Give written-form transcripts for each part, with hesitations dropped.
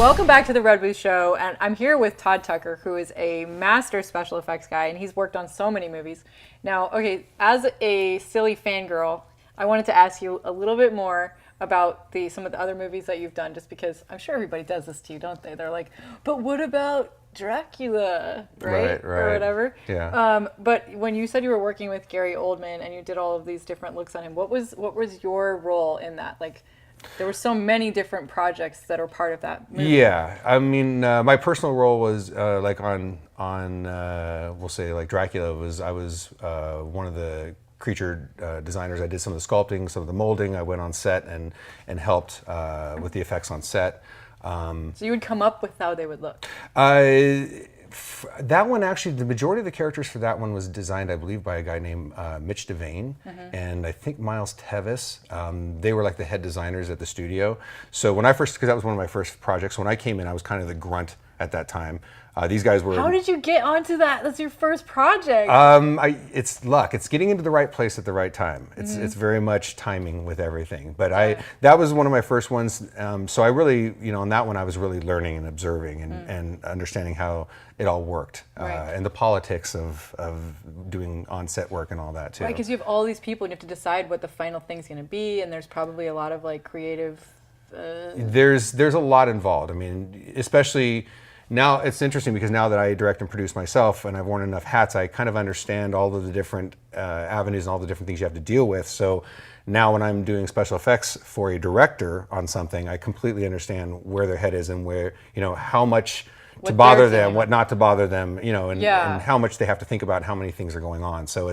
Welcome back to the Red Booth Show, and I'm here with Todd Tucker, who is a master special effects guy, and he's worked on so many movies. Now, okay, as a silly fangirl, I wanted to ask you a little bit more about some of the other movies that you've done, just because I'm sure everybody does this to you, don't they? They're like, but what about Dracula, right? Or whatever. Yeah. But when you said you were working with Gary Oldman and you did all of these different looks on him, what was your role in that? Like, there were so many different projects that are part of that movie. Yeah, I mean, my personal role was like on we'll say like Dracula I was one of the creature designers. I did some of the sculpting, some of the molding. I went on set and helped with the effects on set. So you would come up with how they would look. That one actually, the majority of the characters for that one was designed, I believe, by a guy named Mitch Devane, and I think Miles Tevis. They were like the head designers at the studio. So when I first, because that was one of my first projects, when I came in, I was kind of the grunt at that time. These guys were. How did you get onto that? That's your first project. It's luck. It's getting into the right place at the right time. It's very much timing with everything. But that was one of my first ones. So I really, on that one, I was really learning and observing and understanding how it all worked, and the politics of doing on-set work and all that too. Right, because you have all these people and you have to decide what the final thing's going to be, and there's probably a lot of like creative. There's a lot involved. I mean, especially. Now it's interesting because now that I direct and produce myself and I've worn enough hats, I kind of understand all of the different avenues and all the different things you have to deal with. So now when I'm doing special effects for a director on something, I completely understand where their head is and where, how much to bother them, what not to bother them, and how much they have to think about how many things are going on. So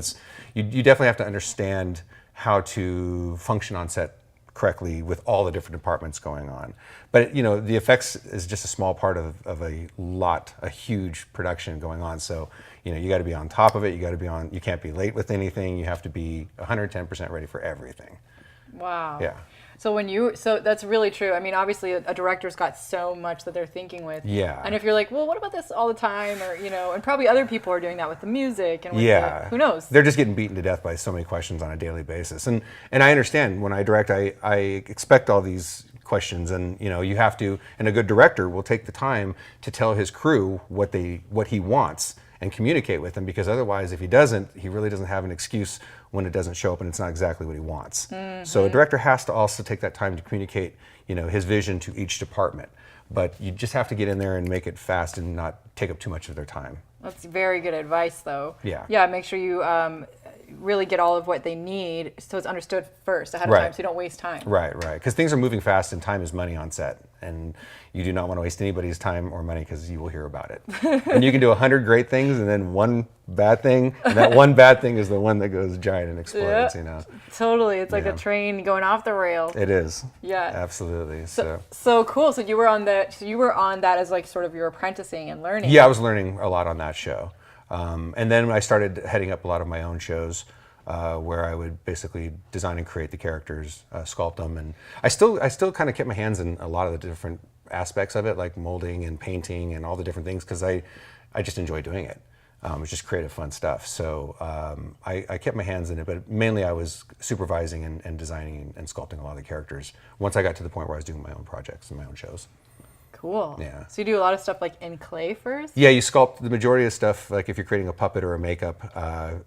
you definitely have to understand how to function on set correctly with all the different departments going on. But the effects is just a small part of a huge production going on. So you got to be on top of it. You can't be late with anything. You have to be 110% ready for everything. Wow. Yeah. So that's really true. I mean, obviously a director's got so much that they're thinking with. Yeah. And if you're like, well, what about this all the time? Or, and probably other people are doing that with the music and with who knows? They're just getting beaten to death by so many questions on a daily basis. And I understand when I direct, I expect all these questions, and you have to, and a good director will take the time to tell his crew what he wants and communicate with them, because otherwise if he doesn't, he really doesn't have an excuse when it doesn't show up and it's not exactly what he wants. So a director has to also take that time to communicate his vision to each department, but you just have to get in there and make it fast and not take up too much of their time. That's very good advice, though. Yeah, make sure you really get all of what they need so it's understood first ahead of time, so you don't waste time. Right, because things are moving fast and time is money on set, and you do not want to waste anybody's time or money because you will hear about it. And you can do 100 great things and then one bad thing, and that one bad thing is the one that goes giant and explodes. Totally, it's like a train going off the rail. It is. Yeah, absolutely. So cool. So you were on that as like sort of your apprenticing and learning. Yeah, I was learning a lot on that show. And then I started heading up a lot of my own shows where I would basically design and create the characters, sculpt them, and I still kind of kept my hands in a lot of the different aspects of it, like molding and painting and all the different things, because I just enjoy doing it. It's just creative, fun stuff. So I kept my hands in it, but mainly I was supervising and designing and sculpting a lot of the characters once I got to the point where I was doing my own projects and my own shows. Cool. Yeah. So you do a lot of stuff like in clay first? Yeah, you sculpt the majority of stuff. Like if you're creating a puppet or a makeup, a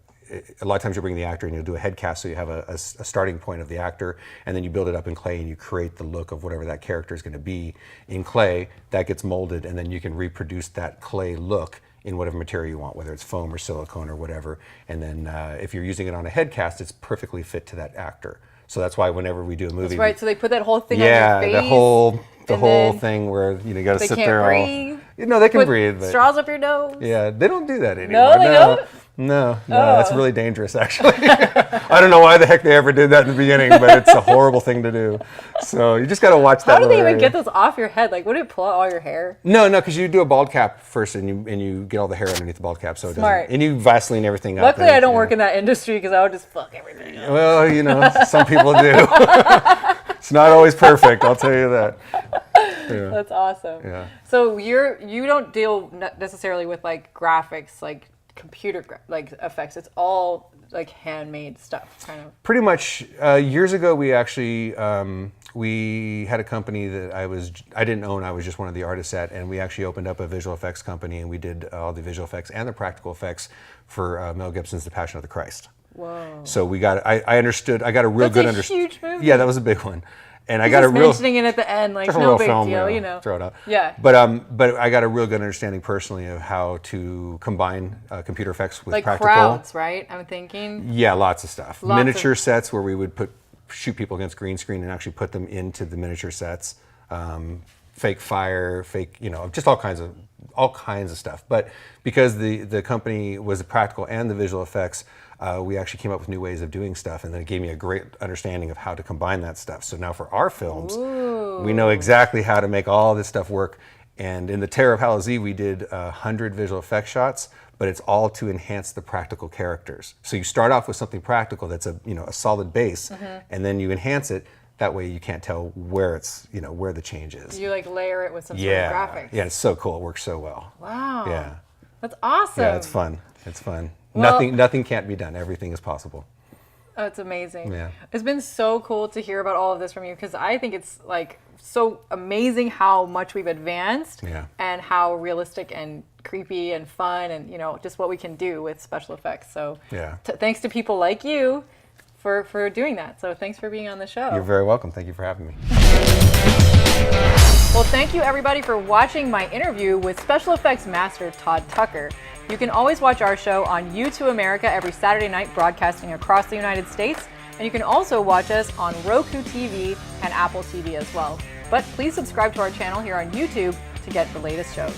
lot of times you bring the actor and you'll do a head cast, so you have a starting point of the actor, and then you build it up in clay and you create the look of whatever that character is going to be in clay. That gets molded, and then you can reproduce that clay look in whatever material you want, whether it's foam or silicone or whatever. And then if you're using it on a head cast, it's perfectly fit to that actor. So that's why whenever we do a movie, that's right. So they put that whole thing on your face. Yeah, the whole thing where you got to sit there. They can't breathe. No, they can breathe. But straws up your nose. Yeah, they don't do that anymore. No, they don't. No, that's really dangerous, actually. I don't know why the heck they ever did that in the beginning, but it's a horrible thing to do. So you just got to watch that. How do they even get those off your head? Like, would it pull out all your hair? No, because you do a bald cap first, and you get all the hair underneath the bald cap, so Smart. It doesn't. And you Vaseline everything up. Luckily, I don't work in that industry because I would just fuck everything up. Well, some people do. It's not always perfect, I'll tell you that. Yeah. That's awesome. Yeah. So you don't deal necessarily with like graphics, like like effects. It's all like handmade stuff, kind of. Pretty much. Years ago, we actually we had a company that I didn't own. I was just one of the artists at, and we actually opened up a visual effects company, and we did all the visual effects and the practical effects for Mel Gibson's The Passion of the Christ. Whoa. So we got. I understood. I got a real That's good a understanding. huge movie. Yeah, that was a big one. And I He's got a just real mentioning it at the end, like just a no little big film, deal, you know. throw it out. Yeah. But I got a real good understanding personally of how to combine computer effects with Like practical. crowds, right? I'm thinking. Yeah, lots of stuff. Lots Miniature of- sets where we would shoot people against green screen and actually put them into the miniature sets. Fake fire, fake, just all kinds of stuff. But because the company was the practical and the visual effects, we actually came up with new ways of doing stuff, and then it gave me a great understanding of how to combine that stuff. So now for our films, we know exactly how to make all this stuff work. And in the Terror of Hallow, we did 100 visual effects shots, but it's all to enhance the practical characters. So you start off with something practical that's a solid base, and then you enhance it. That way you can't tell where it's where the change is. You like layer it with some sort of graphics. Yeah, it's so cool. It works so well. Wow. Yeah. That's awesome. Yeah, it's fun. It's fun. Well- Nothing can't be done. Everything is possible. Oh, it's amazing. Yeah. It's been so cool to hear about all of this from you because I think it's like so amazing how much we've advanced and how realistic and creepy and fun and just what we can do with special effects. So thanks to people like you for doing that. So thanks for being on the show. You're very welcome. Thank you for having me. Well, thank you everybody for watching my interview with special effects master Todd Tucker. You can always watch our show on U2 America every Saturday night, broadcasting across the United States. And you can also watch us on Roku TV and Apple TV as well. But please subscribe to our channel here on YouTube to get the latest shows.